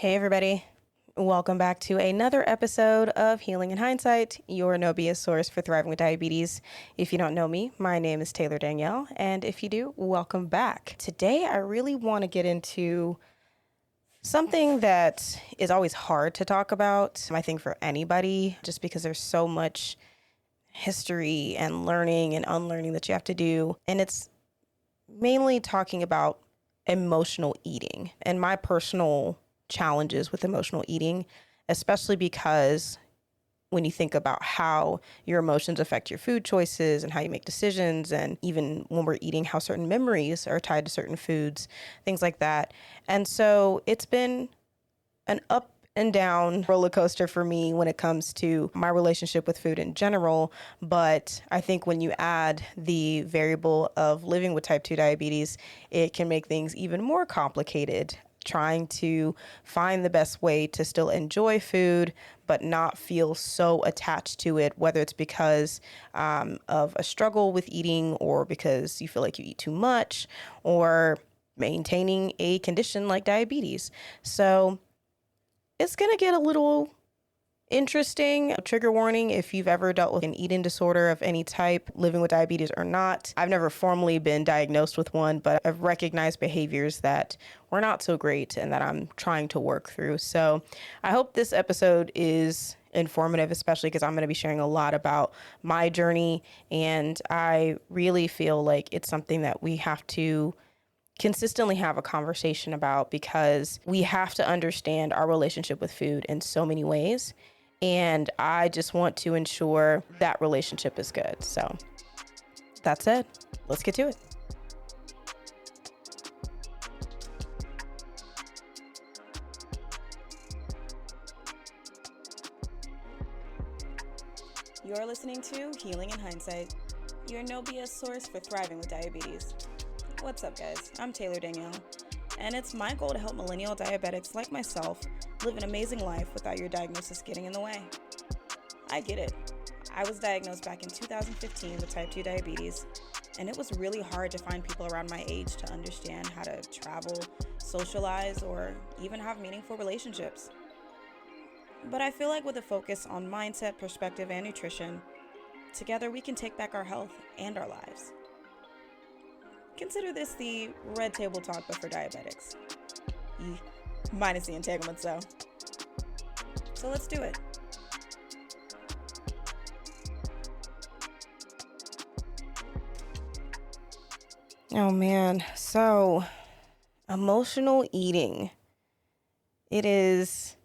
Hey, everybody. Welcome back to another episode of Healing in Hindsight, your no BS source for thriving with diabetes. If you don't know me, my name is Taylor Danielle, and if you do, welcome back. Today, I really want to get into something that is always hard to talk about, I think, for anybody, just because there's so much history and learning and unlearning that you have to do. And it's mainly talking about emotional eating and my personal challenges with emotional eating, especially because when you think about how your emotions affect your food choices and how you make decisions, and even when we're eating, how certain memories are tied to certain foods, things like that. And so it's been an up and down roller coaster for me when it comes to my relationship with food in general. But I think when you add the variable of living with type 2 diabetes, it can make things even more complicated, trying to find the best way to still enjoy food, but not feel so attached to it, whether it's because of a struggle with eating, or because you feel like you eat too much, or maintaining a condition like diabetes. So it's going to get a little interesting. Trigger warning if you've ever dealt with an eating disorder of any type, living with diabetes or not. I've never formally been diagnosed with one, but I've recognized behaviors that were not so great and that I'm trying to work through. So I hope this episode is informative, especially because I'm going to be sharing a lot about my journey. And I really feel like it's something that we have to consistently have a conversation about, because we have to understand our relationship with food in so many ways. And I just want to ensure that relationship is good. So that said, let's get to it. You're listening to Healing in Hindsight, your no BS source for thriving with diabetes. What's up, guys? I'm Taylor Danielle, and it's my goal to help millennial diabetics like myself live an amazing life without your diagnosis getting in the way. I get it. I was diagnosed back in 2015 with type 2 diabetes, and it was really hard to find people around my age to understand how to travel, socialize, or even have meaningful relationships. But I feel like with a focus on mindset, perspective, and nutrition, together we can take back our health and our lives. Consider this the red table talk, but for diabetics. Minus the entanglements, though. So let's do it. Oh man, so emotional eating. It is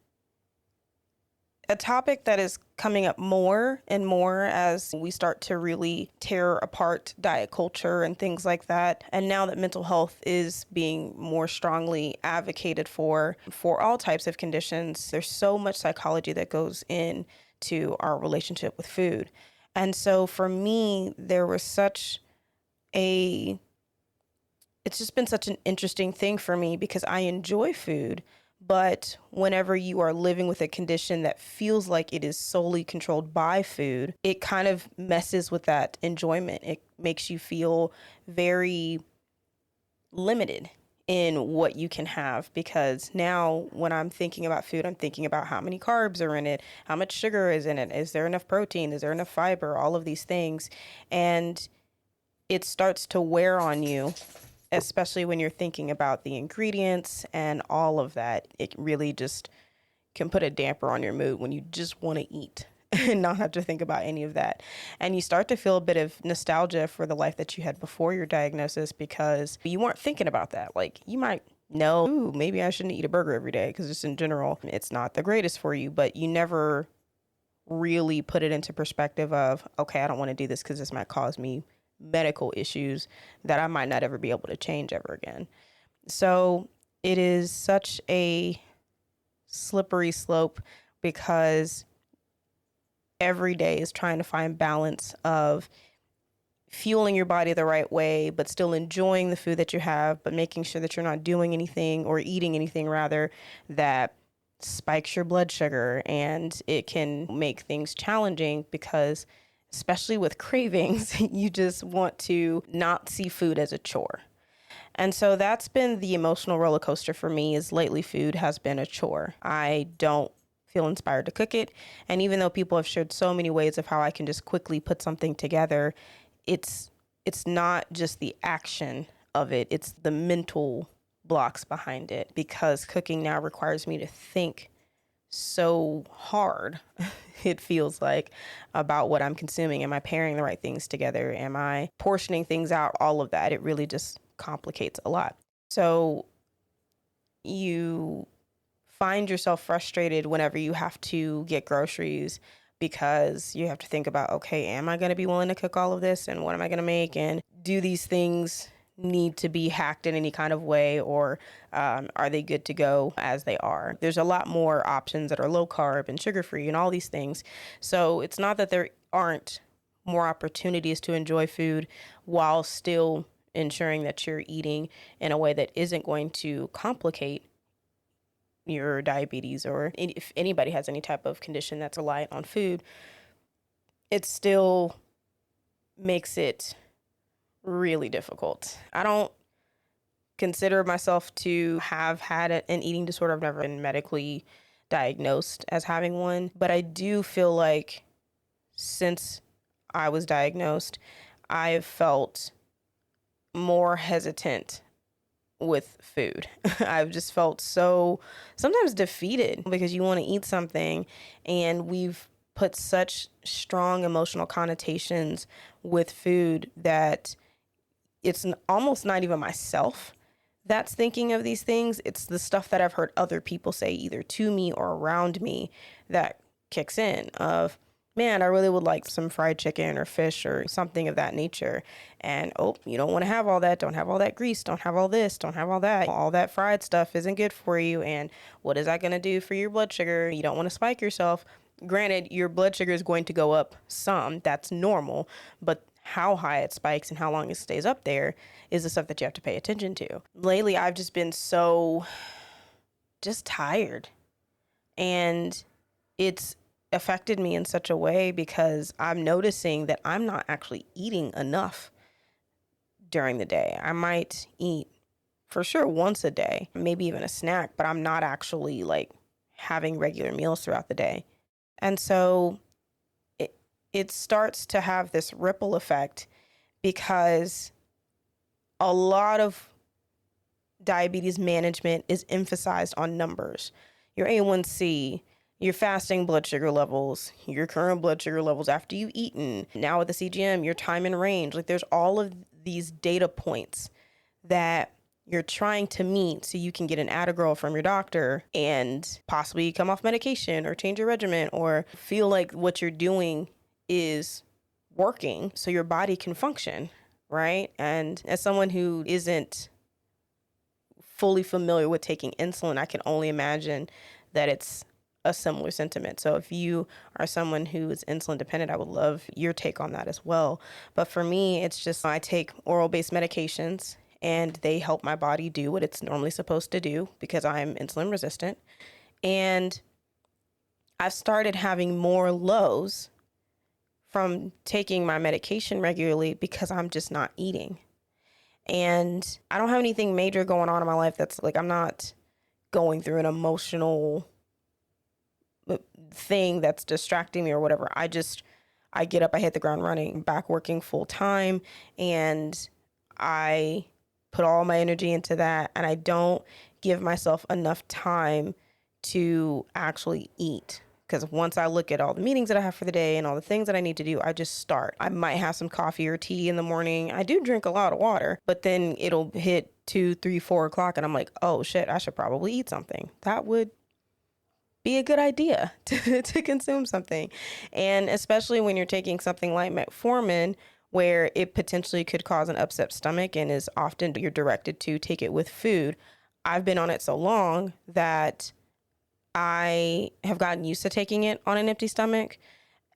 a topic that is coming up more and more as we start to really tear apart diet culture and things like that. And now that mental health is being more strongly advocated for all types of conditions, there's so much psychology that goes into our relationship with food. And so for me, it's just been such an interesting thing for me, because I enjoy food. But whenever you are living with a condition that feels like it is solely controlled by food, it kind of messes with that enjoyment. It makes you feel very limited in what you can have, because now when I'm thinking about food, I'm thinking about how many carbs are in it, how much sugar is in it, is there enough protein, is there enough fiber, all of these things. And it starts to wear on you, especially when you're thinking about the ingredients and all of that. It really just can put a damper on your mood when you just want to eat and not have to think about any of that. And you start to feel a bit of nostalgia for the life that you had before your diagnosis, because you weren't thinking about that. Like, you might know, ooh, maybe I shouldn't eat a burger every day, because just in general, it's not the greatest for you, but you never really put it into perspective of, okay, I don't want to do this because this might cause me medical issues that I might not ever be able to change ever again. So it is such a slippery slope, because every day is trying to find balance of fueling your body the right way, but still enjoying the food that you have, but making sure that you're not doing anything, or eating anything rather, that spikes your blood sugar. And it can make things challenging, because especially with cravings, you just want to not see food as a chore. And so that's been the emotional roller coaster for me, is lately food has been a chore. I don't feel inspired to cook it. And even though people have shared so many ways of how I can just quickly put something together, it's not just the action of it, it's the mental blocks behind it, because cooking now requires me to think so hard, it feels like, about what I'm consuming. Am I pairing the right things together? Am I portioning things out? All of that. It really just complicates a lot. So you find yourself frustrated whenever you have to get groceries, because you have to think about, okay, am I going to be willing to cook all of this? And what am I going to make? And do these things need to be hacked in any kind of way, or are they good to go as they are? There's a lot more options that are low carb and sugar free and all these things. So it's not that there aren't more opportunities to enjoy food while still ensuring that you're eating in a way that isn't going to complicate your diabetes, or if anybody has any type of condition that's reliant on food. It still makes it really difficult. I don't consider myself to have had an eating disorder. I've never been medically diagnosed as having one, but I do feel like since I was diagnosed, I've felt more hesitant with food. I've just felt so sometimes defeated, because you want to eat something and we've put such strong emotional connotations with food that it's almost not even myself that's thinking of these things. It's the stuff that I've heard other people say, either to me or around me, that kicks in of, man, I really would like some fried chicken or fish or something of that nature. And, oh, you don't want to have all that. Don't have all that grease. Don't have all this. Don't have all that. All that fried stuff isn't good for you. And what is that going to do for your blood sugar? You don't want to spike yourself. Granted, your blood sugar is going to go up some. That's normal. But how high it spikes and how long it stays up there is the stuff that you have to pay attention to. Lately, I've just been so just tired. And it's affected me in such a way, because I'm noticing that I'm not actually eating enough during the day. I might eat for sure once a day, maybe even a snack, but I'm not actually like having regular meals throughout the day. And so it starts to have this ripple effect, because a lot of diabetes management is emphasized on numbers. Your A1C, your fasting blood sugar levels, your current blood sugar levels after you've eaten, now with the CGM, your time in range. Like, there's all of these data points that you're trying to meet so you can get an Adegrel from your doctor and possibly come off medication or change your regimen, or feel like what you're doing is working so your body can function, right? And as someone who isn't fully familiar with taking insulin, I can only imagine that it's a similar sentiment. So if you are someone who is insulin dependent, I would love your take on that as well. But for me, it's just, I take oral based medications and they help my body do what it's normally supposed to do, because I'm insulin resistant. And I've started having more lows from taking my medication regularly, because I'm just not eating. And I don't have anything major going on in my life that's like, I'm not going through an emotional thing that's distracting me or whatever. I get up, I hit the ground running, back working full time, and I put all my energy into that, and I don't give myself enough time to actually eat. Because once I look at all the meetings that I have for the day and all the things that I need to do, I just start. I might have some coffee or tea in the morning. I do drink a lot of water, but then it'll hit 2, 3, 4 o'clock and I'm like, oh shit, I should probably eat something. That would be a good idea to consume something. And especially when you're taking something like metformin, where it potentially could cause an upset stomach and is often you're directed to take it with food. I've been on it so long that I have gotten used to taking it on an empty stomach.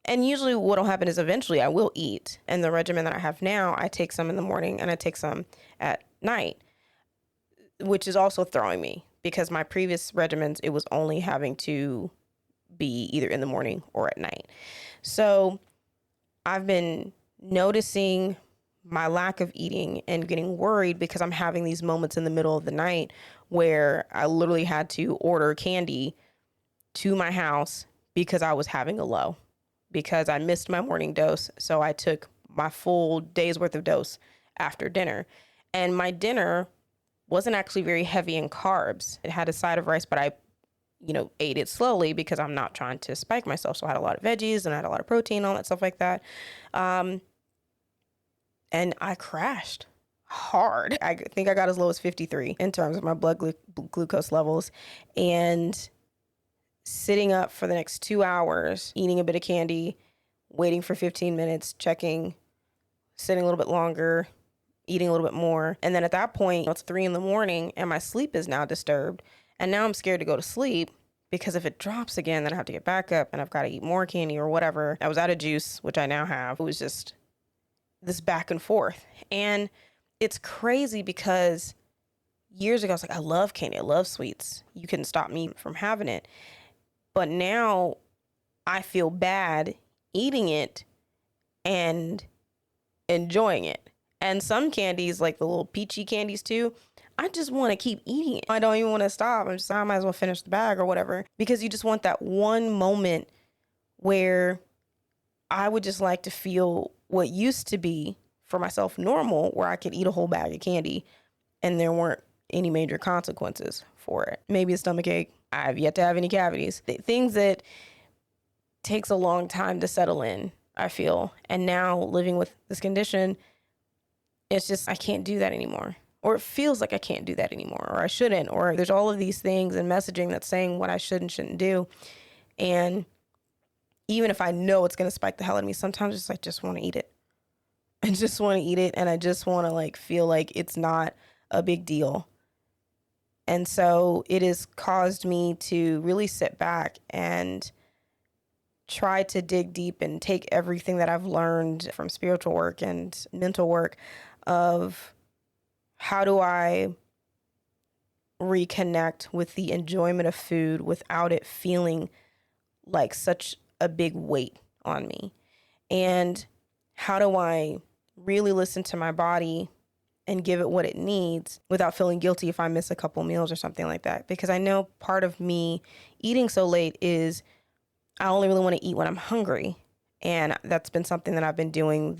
And usually what'll happen is eventually I will eat. And the regimen that I have now, I take some in the morning and I take some at night, which is also throwing me, because my previous regimens, it was only having to be either in the morning or at night. So I've been noticing my lack of eating and getting worried because I'm having these moments in the middle of the night where I literally had to order candy to my house because I was having a low, because I missed my morning dose. So I took my full day's worth of dose after dinner. And my dinner wasn't actually very heavy in carbs. It had a side of rice, but I ate it slowly because I'm not trying to spike myself. So I had a lot of veggies and I had a lot of protein, all that stuff like that. And I crashed hard. I think I got as low as 53 in terms of my blood glucose levels. And sitting up for the next 2 hours, eating a bit of candy, waiting for 15 minutes, checking, sitting a little bit longer, eating a little bit more. And then at that point, it's 3 a.m. and my sleep is now disturbed. And now I'm scared to go to sleep because if it drops again, then I have to get back up and I've got to eat more candy or whatever. I was out of juice, which I now have. It was just this back and forth. And it's crazy because years ago, I was like, I love candy. I love sweets. You couldn't stop me from having it. But now I feel bad eating it and enjoying it. And some candies, like the little peachy candies too, I just want to keep eating it. I don't even want to stop. I might as well finish the bag or whatever, because you just want that one moment where I would just like to feel what used to be for myself normal, where I could eat a whole bag of candy and there weren't any major consequences for it. Maybe a stomach ache. I've yet to have any cavities. Things that takes a long time to settle in, I feel. And now living with this condition, it's just, I can't do that anymore. Or it feels like I can't do that anymore, or I shouldn't, or there's all of these things and messaging that's saying what I should and shouldn't do. And even if I know it's going to spike the hell out of me, sometimes it's like, just want to eat it. I just want to eat it. And I just want to like feel like it's not a big deal. And so it has caused me to really sit back and try to dig deep and take everything that I've learned from spiritual work and mental work of how do I reconnect with the enjoyment of food without it feeling like such a big weight on me? And how do I really listen to my body and give it what it needs without feeling guilty if I miss a couple meals or something like that? Because I know part of me eating so late is I only really want to eat when I'm hungry. And that's been something that I've been doing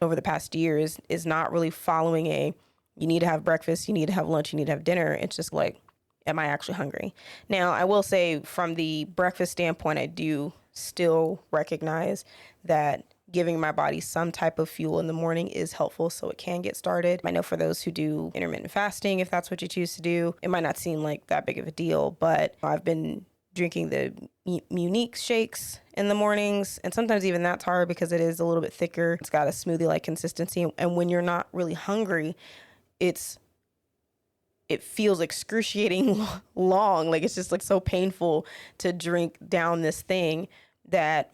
over the past years is not really following you need to have breakfast, you need to have lunch, you need to have dinner. It's just like, am I actually hungry? Now, I will say from the breakfast standpoint, I do still recognize that giving my body some type of fuel in the morning is helpful so it can get started. I know for those who do intermittent fasting, if that's what you choose to do, it might not seem like that big of a deal, but I've been drinking the Munich shakes in the mornings. And sometimes even that's hard because it is a little bit thicker. It's got a smoothie-like consistency. And when you're not really hungry, it feels excruciating long. Like it's just like so painful to drink down this thing that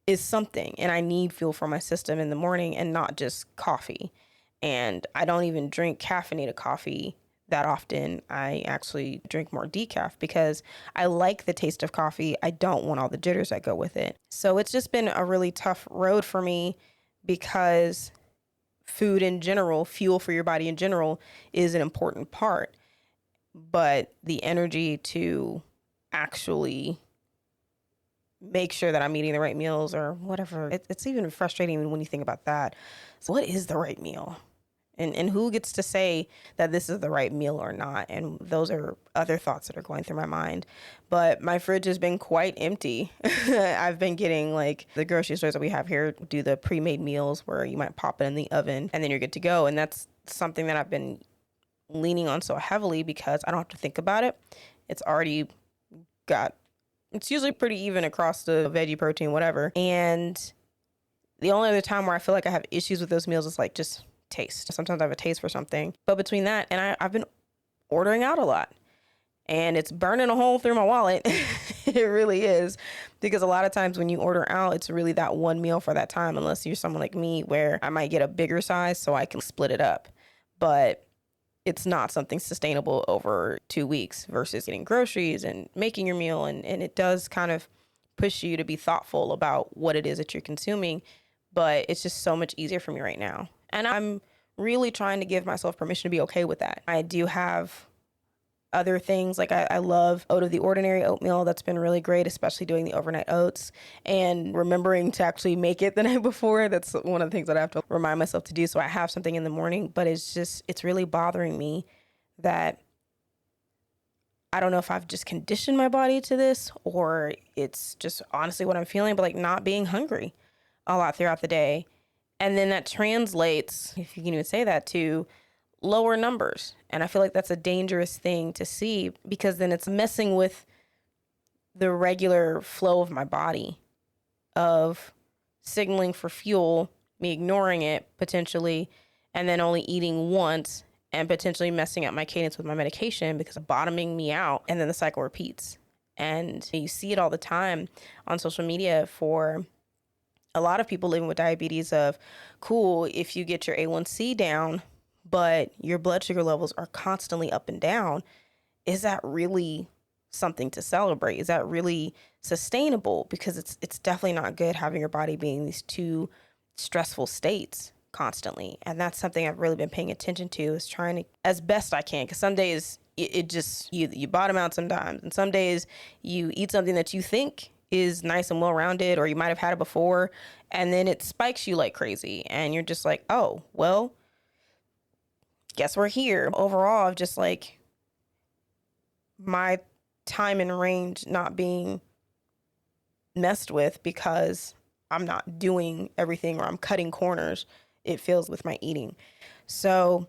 is something. And I need fuel for my system in the morning and not just coffee. And I don't even drink caffeinated coffee that often. I actually drink more decaf because I like the taste of coffee. I don't want all the jitters that go with it. So it's just been a really tough road for me because food in general, fuel for your body in general, is an important part. But the energy to actually make sure that I'm eating the right meals or whatever, it's even frustrating when you think about that. So what is the right meal? And who gets to say that this is the right meal or not? And those are other thoughts that are going through my mind. But my fridge has been quite empty. I've been getting like the grocery stores that we have here do the pre-made meals where you might pop it in the oven and then you're good to go. And that's something that I've been leaning on so heavily because I don't have to think about it. It's usually pretty even across the veggie, protein, whatever. And the only other time where I feel like I have issues with those meals is like just taste. Sometimes I have a taste for something. But between that and I've been ordering out a lot. And it's burning a hole through my wallet. It really is. Because a lot of times when you order out, it's really that one meal for that time, unless you're someone like me where I might get a bigger size so I can split it up. But it's not something sustainable over 2 weeks versus getting groceries and making your meal. And it does kind of push you to be thoughtful about what it is that you're consuming. but it's just so much easier for me right now. And I'm really trying to give myself permission to be okay with that. I do have other things, like I love Oat of the Ordinary oatmeal. That's been really great, especially doing the overnight oats and remembering to actually make it the night before. That's one of the things that I have to remind myself to do, so I have something in the morning. But it's really bothering me that I don't know if I've just conditioned my body to this, or it's just honestly what I'm feeling, but like not being hungry a lot throughout the day. And then that translates, if you can even say that, to lower numbers. And I feel like that's a dangerous thing to see, because then it's messing with the regular flow of my body, of signaling for fuel, me ignoring it potentially, and then only eating once, and potentially messing up my cadence with my medication because of bottoming me out. And then the cycle repeats. And you see it all the time on social media for a lot of people living with diabetes of, cool, if you get your A1C down, but your blood sugar levels are constantly up and down, is that really something to celebrate? Is that really sustainable? Because it's definitely not good having your body being these two stressful states constantly. And that's something I've really been paying attention to, is trying to, as best I can, because some days it just, you bottom out sometimes. And some days you eat something that you think is nice and well-rounded, or you might have had it before, and then it spikes you like crazy. And you're just like, oh, well, guess we're here. Overall, of just like my time and range not being messed with because I'm not doing everything, or I'm cutting corners, it feels, with my eating. So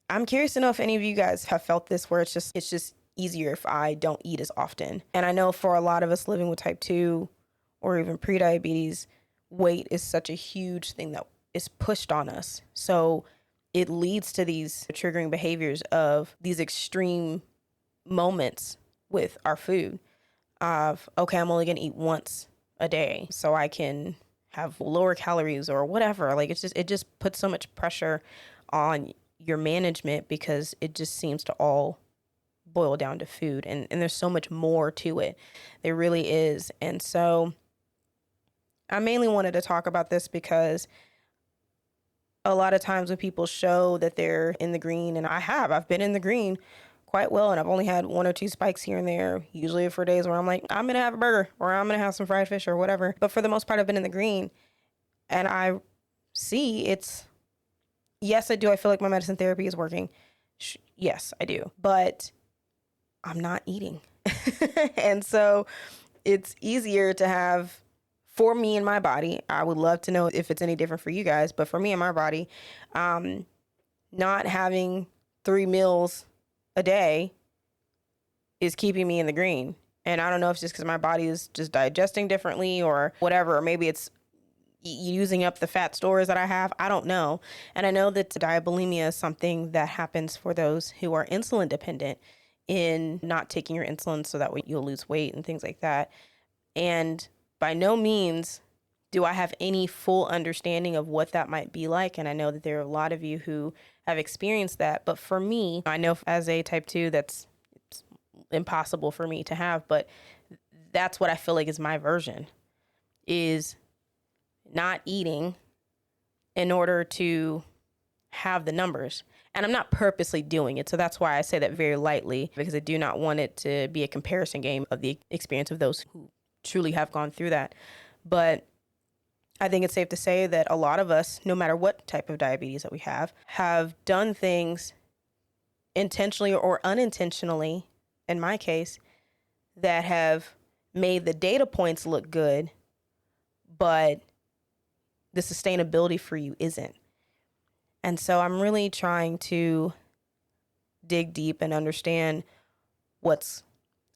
I'm curious to know if any of you guys have felt this, where it's just easier if I don't eat as often. And I know for a lot of us living with type 2 or even prediabetes, weight is such a huge thing that is pushed on us. So it leads to these triggering behaviors of these extreme moments with our food of, okay, I'm only going to eat once a day so I can have lower calories or whatever. Like it just puts so much pressure on your management, because it just seems to all boil down to food. And there's so much more to it. There really is. And so I mainly wanted to talk about this because a lot of times when people show that they're in the green, and I've been in the green quite well, and I've only had 1 or 2 spikes here and there, usually for days where I'm like, I'm going to have a burger, or I'm going to have some fried fish or whatever. But for the most part, I've been in the green, and I see yes, I do. I feel like my medicine therapy is working. Yes, I do. But I'm not eating. And so it's easier to have, for me and my body, I would love to know if it's any different for you guys, but for me and my body, not having 3 meals a day is keeping me in the green. And I don't know if it's just because my body is just digesting differently or whatever, or maybe it's using up the fat stores that I have. I don't know. And I know that diabulimia is something that happens for those who are insulin dependent, in not taking your insulin so that way you'll lose weight and things like that. And by no means do I have any full understanding of what that might be like. And I know that there are a lot of you who have experienced that. But for me, I know as a type 2, it's impossible for me to have. But that's what I feel like is my version, is not eating in order to have the numbers. And I'm not purposely doing it. So that's why I say that very lightly, because I do not want it to be a comparison game of the experience of those who truly have gone through that. But I think it's safe to say that a lot of us, no matter what type of diabetes that we have done things intentionally or unintentionally, in my case, that have made the data points look good, but the sustainability for you isn't. And so I'm really trying to dig deep and understand I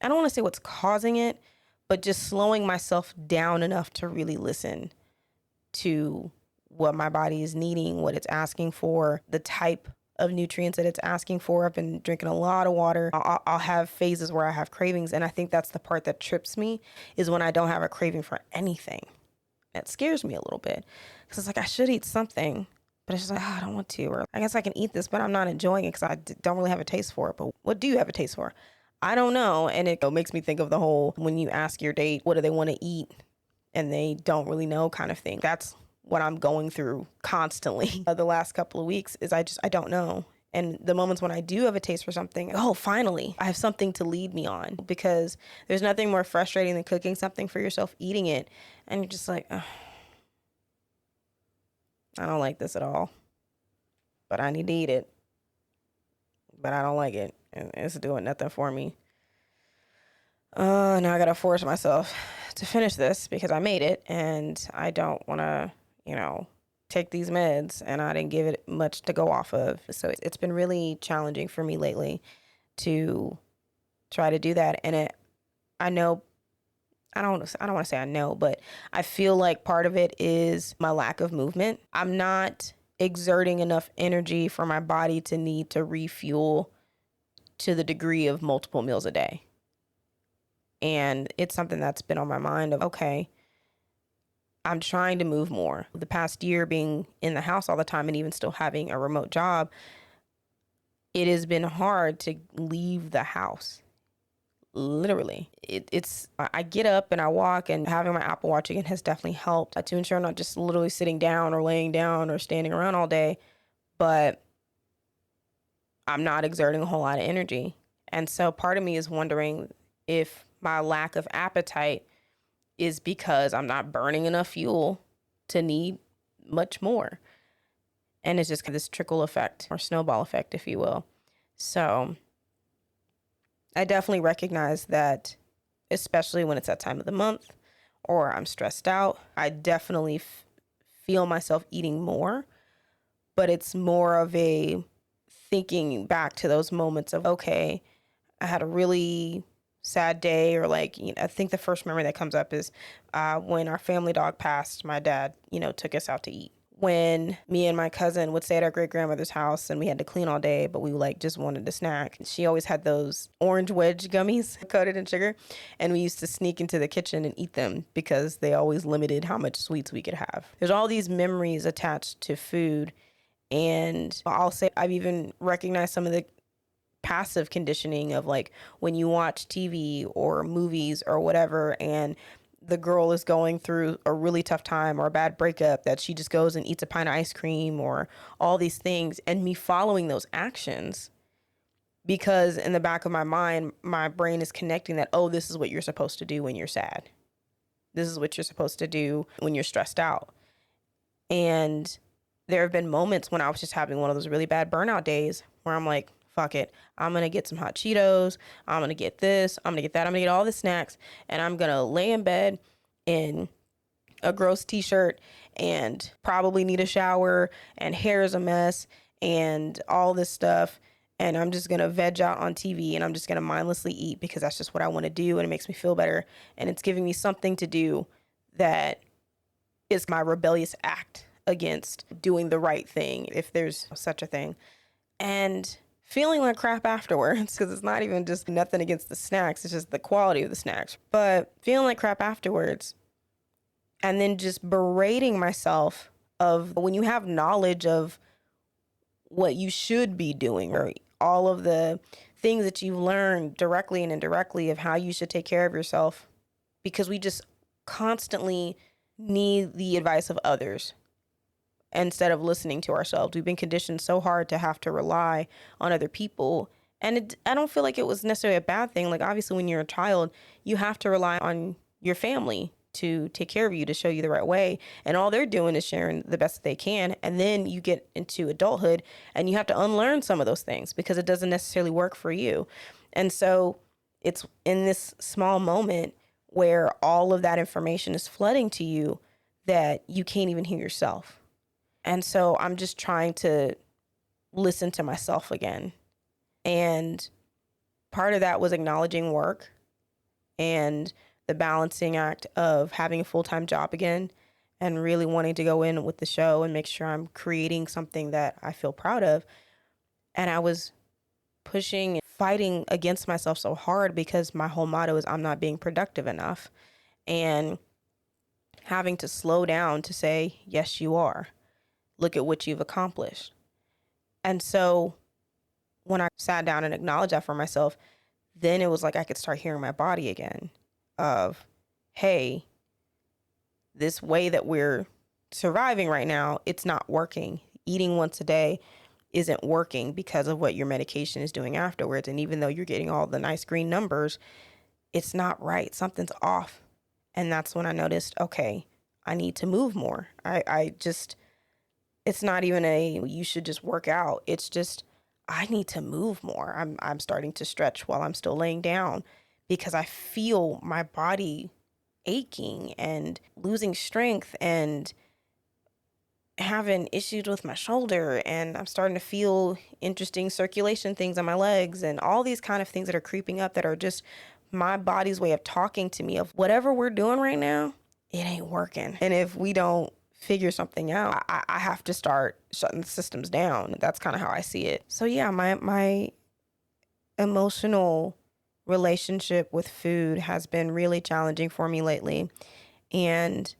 don't want to say what's causing it, but just slowing myself down enough to really listen to what my body is needing, what it's asking for, the type of nutrients that it's asking for. I've been drinking a lot of water. I'll have phases where I have cravings. And I think that's the part that trips me, is when I don't have a craving for anything. It scares me a little bit, because it's like I should eat something, but it's just like, I don't want to. Or I guess I can eat this, but I'm not enjoying it because I don't really have a taste for it. But what do you have a taste for? I don't know. And it makes me think of the whole, when you ask your date, what do they want to eat? And they don't really know kind of thing. That's what I'm going through constantly the last couple of weeks is I don't know. And the moments when I do have a taste for something, oh, finally, I have something to lead me on, because there's nothing more frustrating than cooking something for yourself, eating it, and you're just like, oh, I don't like this at all, but I need to eat it, but I don't like it, and it's doing nothing for me. Now I gotta force myself to finish this because I made it, and I don't want to, take these meds, and I didn't give it much to go off of. So it's been really challenging for me lately to try to do that. And I know, I don't want to say I know, but I feel like part of it is my lack of movement. I'm not exerting enough energy for my body to need to refuel to the degree of multiple meals a day. And it's something that's been on my mind of, okay, I'm trying to move more. The past year being in the house all the time and even still having a remote job, it has been hard to leave the house. Literally. I get up and I walk, and having my Apple Watch again has definitely helped to ensure I'm not just literally sitting down or laying down or standing around all day, but I'm not exerting a whole lot of energy. And so part of me is wondering if my lack of appetite is because I'm not burning enough fuel to need much more. And it's just this trickle effect, or snowball effect, if you will. So I definitely recognize that, especially when it's that time of the month or I'm stressed out, I definitely feel myself eating more, but it's more of a thinking back to those moments of, okay, I had a really sad day, or I think the first memory that comes up is when our family dog passed. My dad, took us out to eat. When me and my cousin would stay at our great grandmother's house and we had to clean all day, but we just wanted a snack. She always had those orange wedge gummies coated in sugar, and we used to sneak into the kitchen and eat them because they always limited how much sweets we could have. There's all these memories attached to food, and I'll say I've even recognized some of the passive conditioning of when you watch TV or movies or whatever, and the girl is going through a really tough time or a bad breakup, that she just goes and eats a pint of ice cream or all these things, and me following those actions because in the back of my mind, my brain is connecting that, oh, this is what you're supposed to do when you're sad. This is what you're supposed to do when you're stressed out. And there have been moments when I was just having one of those really bad burnout days where I'm like, fuck it, I'm going to get some hot Cheetos, I'm going to get this, I'm going to get that, I'm going to get all the snacks, and I'm going to lay in bed in a gross t-shirt and probably need a shower, and hair is a mess and all this stuff, and I'm just going to veg out on TV, and I'm just going to mindlessly eat because that's just what I want to do, and it makes me feel better, and it's giving me something to do that is my rebellious act against doing the right thing, if there's such a thing. And feeling like crap afterwards, because it's not even just nothing against the snacks, it's just the quality of the snacks, but feeling like crap afterwards, and then just berating myself of when you have knowledge of what you should be doing, or all of the things that you've learned directly and indirectly of how you should take care of yourself, because we just constantly need the advice of others instead of listening to ourselves. We've been conditioned so hard to have to rely on other people. And I don't feel like it was necessarily a bad thing. Obviously, when you're a child, you have to rely on your family to take care of you, to show you the right way. And all they're doing is sharing the best that they can. And then you get into adulthood and you have to unlearn some of those things because it doesn't necessarily work for you. And so it's in this small moment where all of that information is flooding to you that you can't even hear yourself. And so I'm just trying to listen to myself again. And part of that was acknowledging work and the balancing act of having a full-time job again, and really wanting to go in with the show and make sure I'm creating something that I feel proud of. And I was pushing, fighting against myself so hard because my whole motto is I'm not being productive enough, and having to slow down to say, yes, you are. Look at what you've accomplished. And so when I sat down and acknowledged that for myself, then it was like I could start hearing my body again of, hey, this way that we're surviving right now, it's not working. Eating once a day isn't working because of what your medication is doing afterwards. And even though you're getting all the nice green numbers, it's not right. Something's off. And that's when I noticed, okay, I need to move more. I just, it's not even you should just work out. It's just, I need to move more. I'm starting to stretch while I'm still laying down because I feel my body aching and losing strength and having issues with my shoulder, and I'm starting to feel interesting circulation things on my legs and all these kind of things that are creeping up that are just my body's way of talking to me of whatever we're doing right now, it ain't working. And if we don't figure something out, I have to start shutting the systems down. That's kind of how I see it. So yeah, my emotional relationship with food has been really challenging for me lately. And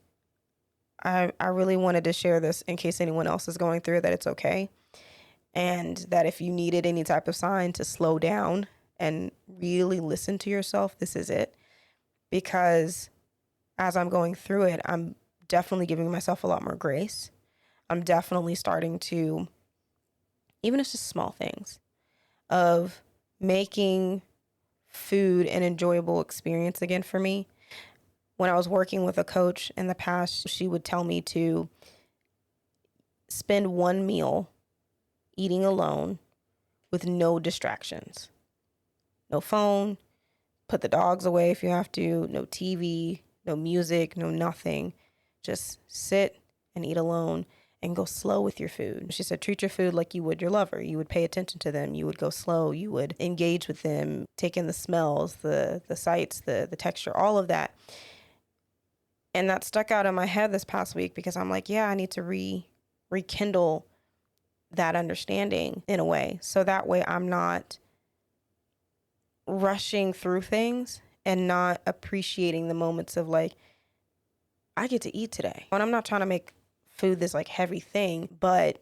I really wanted to share this in case anyone else is going through it, that it's okay. And that if you needed any type of sign to slow down and really listen to yourself, this is it. Because as I'm going through it, I'm definitely giving myself a lot more grace. I'm definitely starting to, even if it's just small things, of making food an enjoyable experience again for me. When I was working with a coach in the past, she would tell me to spend one meal eating alone with no distractions. No phone, put the dogs away if you have to, no TV, no music, no nothing. Just sit and eat alone and go slow with your food. She said, treat your food like you would your lover. You would pay attention to them. You would go slow. You would engage with them, take in the smells, the sights, the texture, all of that. And that stuck out in my head this past week because I'm like, yeah, I need to rekindle that understanding in a way. So that way I'm not rushing through things and not appreciating the moments of like, I get to eat today. And I'm not trying to make food this like heavy thing, but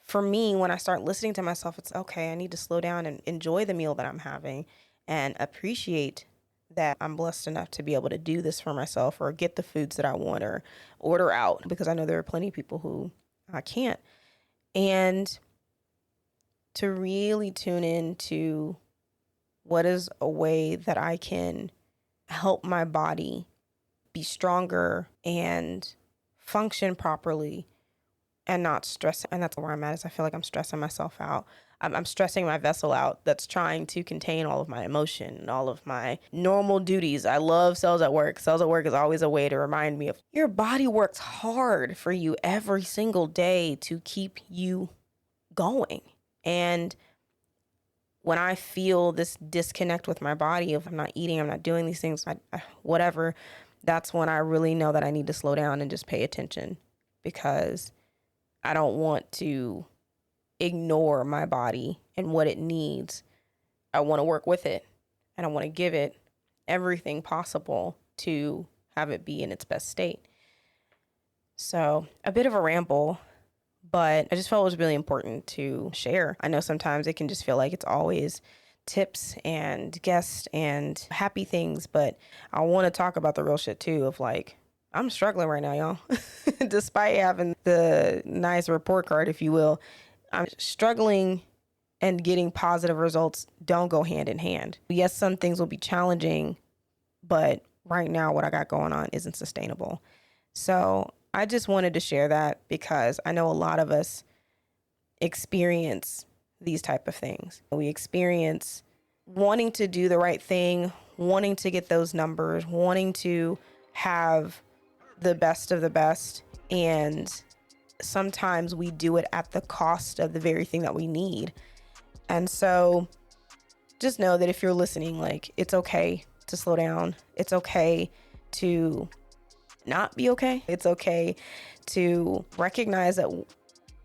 for me, when I start listening to myself, it's okay, I need to slow down and enjoy the meal that I'm having and appreciate that I'm blessed enough to be able to do this for myself or get the foods that I want or order out, because I know there are plenty of people who I can't. And to really tune into what is a way that I can help my body be stronger and function properly and not stress. And that's where I'm at, is I feel like I'm stressing myself out. I'm stressing my vessel out that's trying to contain all of my emotion and all of my normal duties. I love Cells at Work. Cells at Work is always a way to remind me of your body works hard for you every single day to keep you going. And when I feel this disconnect with my body, if I'm not eating, I'm not doing these things, whatever, that's when I really know that I need to slow down and just pay attention, because I don't want to ignore my body and what it needs. I want to work with it and I want to give it everything possible to have it be in its best state. So a bit of a ramble, but I just felt it was really important to share. I know sometimes it can just feel like it's always tips and guests and happy things, but I want to talk about the real shit too of like, I'm struggling right now, y'all. Despite having the nice report card, if you will, I'm struggling, and getting positive results don't go hand in hand. Yes, some things will be challenging, but right now what I got going on isn't sustainable. So I just wanted to share that because I know a lot of us experience these type of things. We experience wanting to do the right thing, wanting to get those numbers, wanting to have the best of the best, and sometimes we do it at the cost of the very thing that we need. And so just know that if you're listening, like, it's okay to slow down. It's okay to not be okay. It's okay to recognize that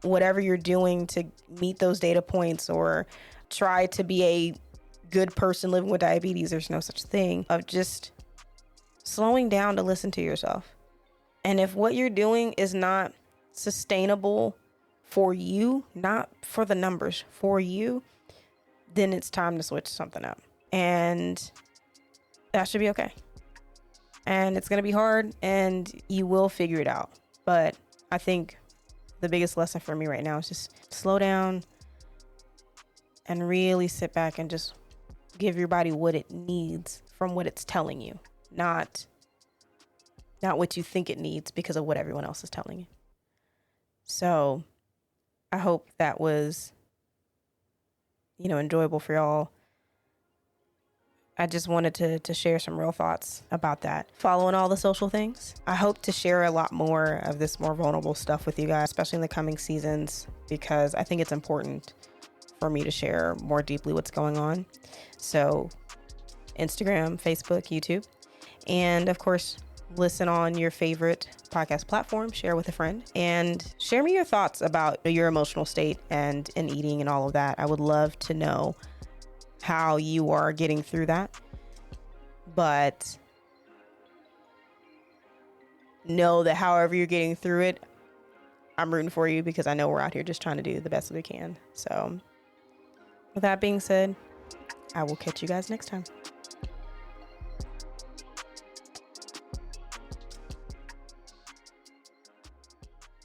whatever you're doing to meet those data points or try to be a good person living with diabetes, there's no such thing, of just slowing down to listen to yourself. And if what you're doing is not sustainable for you, not for the numbers, for you, then it's time to switch something up. And that should be okay. And it's going to be hard, and you will figure it out. But I think the biggest lesson for me right now is just slow down and really sit back and just give your body what it needs from what it's telling you, not what you think it needs because of what everyone else is telling you. So I hope that was, enjoyable for y'all. I just wanted to share some real thoughts about that. Following all the social things. I hope to share a lot more of this more vulnerable stuff with you guys, especially in the coming seasons, because I think it's important for me to share more deeply what's going on. So Instagram, Facebook, YouTube, and of course, listen on your favorite podcast platform, share with a friend, and share me your thoughts about your emotional state and eating and all of that. I would love to know how you are getting through that. But know that however you're getting through it, I'm rooting for you because I know we're out here just trying to do the best we can. So with that being said, I will catch you guys next time.